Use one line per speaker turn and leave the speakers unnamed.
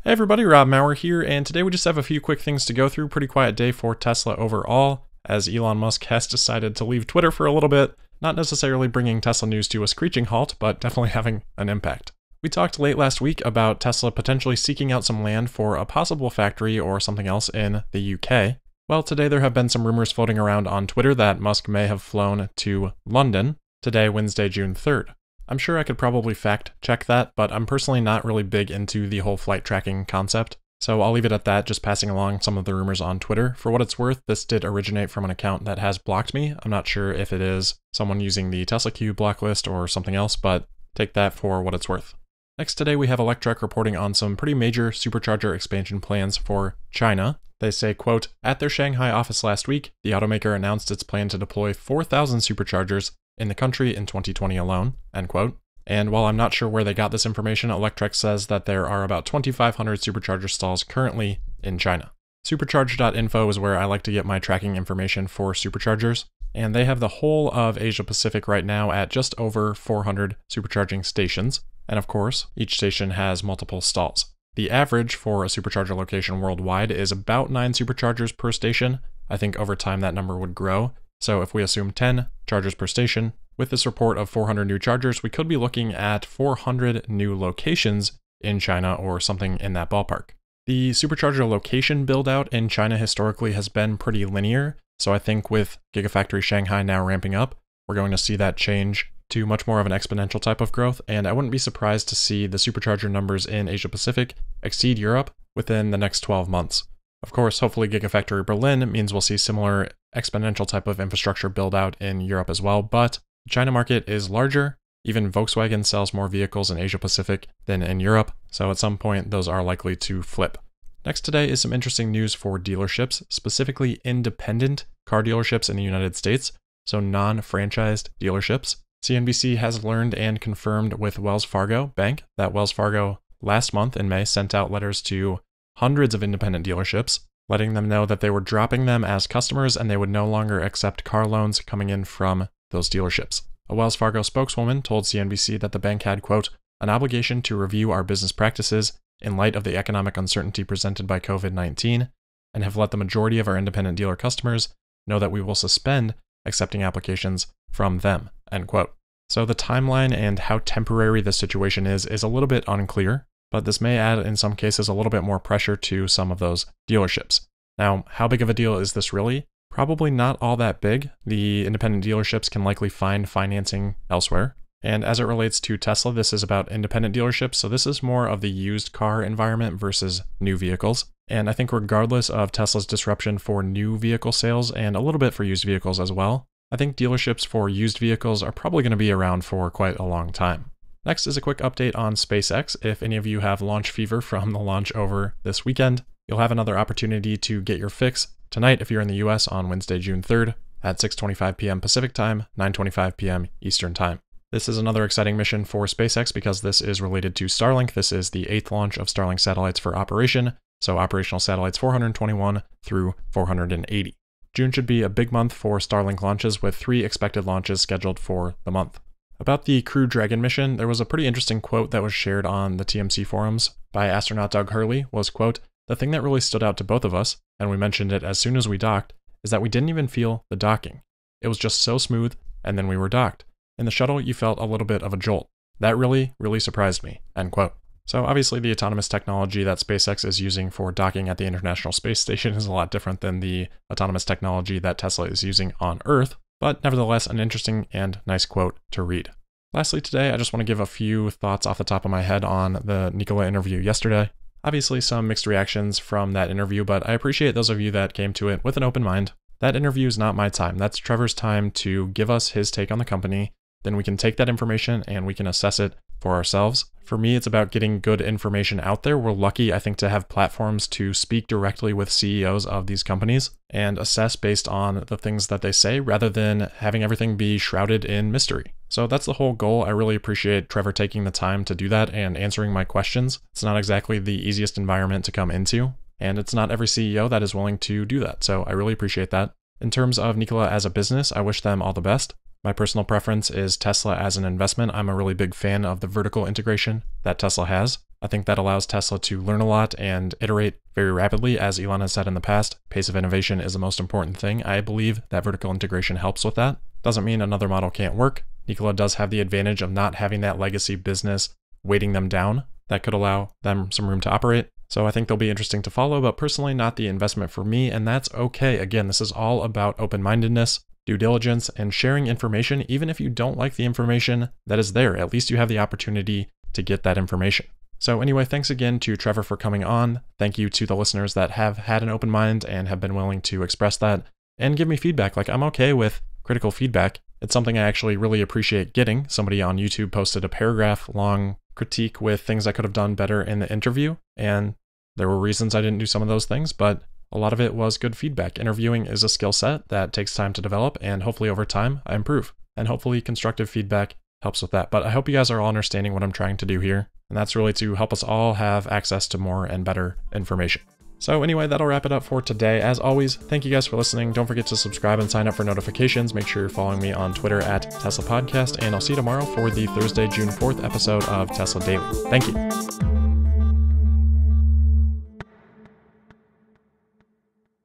Hey everybody, Rob Maurer here, and today we just have a few quick things to go through. Pretty quiet day for Tesla overall, as Elon Musk has decided to leave Twitter for a little bit, not necessarily bringing Tesla news to a screeching halt, but definitely having an impact. We talked late last week about Tesla potentially seeking out some land for a possible factory or something else in the UK. Well, today there have been some rumors floating around on Twitter that Musk may have flown to London today, Wednesday, June 3rd. I'm sure I could probably fact check that, but I'm personally not really big into the whole flight tracking concept, so I'll leave it at that, just passing along some of the rumors on Twitter. For what it's worth, this did originate from an account that has blocked me. I'm not sure if it is someone using the Tesla Q block list or something else, but take that for what it's worth. Next today we have Electrek reporting on some pretty major supercharger expansion plans for China. They say, quote, "At their Shanghai office last week, the automaker announced its plan to deploy 4,000 superchargers in the country in 2020 alone," end quote. And while I'm not sure where they got this information, Electrek says that there are about 2,500 supercharger stalls currently in China. Supercharge.info is where I like to get my tracking information for superchargers, and they have the whole of Asia Pacific right now at just over 400 supercharging stations, and of course, each station has multiple stalls. The average for a supercharger location worldwide is about 9 superchargers per station. I think over time that number would grow. So if we assume 10 chargers per station, with this report of 400 new chargers, we could be looking at 400 new locations in China or something in that ballpark. The supercharger location build out in China historically has been pretty linear. So I think with Gigafactory Shanghai now ramping up, we're going to see that change to much more of an exponential type of growth. And I wouldn't be surprised to see the supercharger numbers in Asia Pacific exceed Europe within the next 12 months. Of course, hopefully Gigafactory Berlin means we'll see similar exponential type of infrastructure build out in Europe as well, but the China market is larger. Even Volkswagen sells more vehicles in Asia Pacific than in Europe, so at some point those are likely to flip. Next today is some interesting news for dealerships, specifically independent car dealerships in the United States, so non-franchised dealerships. CNBC has learned and confirmed with Wells Fargo Bank that Wells Fargo last month in May sent out letters to hundreds of independent dealerships, letting them know that they were dropping them as customers and they would no longer accept car loans coming in from those dealerships. A Wells Fargo spokeswoman told CNBC that the bank had, quote, "an obligation to review our business practices in light of the economic uncertainty presented by COVID-19, and have let the majority of our independent dealer customers know that we will suspend accepting applications from them," end quote. So the timeline and how temporary this situation is a little bit unclear, but this may add in some cases a little bit more pressure to some of those dealerships. Now, how big of a deal is this really? Probably not all that big. The independent dealerships can likely find financing elsewhere. And as it relates to Tesla, this is about independent dealerships, so this is more of the used car environment versus new vehicles. And I think regardless of Tesla's disruption for new vehicle sales and a little bit for used vehicles as well, I think dealerships for used vehicles are probably going to be around for quite a long time. Next is a quick update on SpaceX. If any of you have launch fever from the launch over this weekend, you'll have another opportunity to get your fix tonight if you're in the US on Wednesday, June 3rd at 6:25 p.m. Pacific Time, 9:25 p.m. Eastern Time. This is another exciting mission for SpaceX because this is related to Starlink. This is the 8th launch of Starlink satellites for operation, so operational satellites 421 through 480. June should be a big month for Starlink launches with 3 expected launches scheduled for the month. About the Crew Dragon mission, there was a pretty interesting quote that was shared on the TMC forums by astronaut Doug Hurley was, quote, "The thing that really stood out to both of us, and we mentioned it as soon as we docked, is that we didn't even feel the docking. It was just so smooth, and then we were docked. In the shuttle, you felt a little bit of a jolt. That really, really surprised me," end quote. So obviously the autonomous technology that SpaceX is using for docking at the International Space Station is a lot different than the autonomous technology that Tesla is using on Earth, but nevertheless an interesting and nice quote to read. Lastly today, I just want to give a few thoughts off the top of my head on the Nikola interview yesterday. Obviously some mixed reactions from that interview, but I appreciate those of you that came to it with an open mind. That interview is not my time. That's Trevor's time to give us his take on the company. Then we can take that information and we can assess it for ourselves. For me, it's about getting good information out there. We're lucky, I think, to have platforms to speak directly with CEOs of these companies and assess based on the things that they say rather than having everything be shrouded in mystery. So that's the whole goal. I really appreciate Trevor taking the time to do that and answering my questions. It's not exactly the easiest environment to come into, and it's not every CEO that is willing to do that. So I really appreciate that. In terms of Nikola as a business, I wish them all the best. My personal preference is Tesla as an investment. I'm a really big fan of the vertical integration that Tesla has. I think that allows Tesla to learn a lot and iterate very rapidly. As Elon has said in the past, pace of innovation is the most important thing. I believe that vertical integration helps with that. Doesn't mean another model can't work. Nikola does have the advantage of not having that legacy business weighting them down. That could allow them some room to operate. So I think they'll be interesting to follow, but personally not the investment for me, and that's okay. Again, this is all about open-mindedness, due diligence, and sharing information. Even if you don't like the information that is there, at least you have the opportunity to get that information. So anyway, thanks again to Trevor for coming on. Thank you to the listeners that have had an open mind and have been willing to express that and give me feedback. Like, I'm okay with critical feedback. It's something I actually really appreciate getting. Somebody on YouTube posted a paragraph-long critique with things I could have done better in the interview, and there were reasons I didn't do some of those things, but a lot of it was good feedback. Interviewing is a skill set that takes time to develop, and hopefully over time I improve, and hopefully constructive feedback helps with that. But I hope you guys are all understanding what I'm trying to do here, and that's really to help us all have access to more and better information. So anyway, that'll wrap it up for today. As always, thank you guys for listening. Don't forget to subscribe and sign up for notifications. Make sure you're following me on Twitter at Tesla Podcast, and I'll see you tomorrow for the Thursday, June 4th episode of Tesla Daily. Thank you.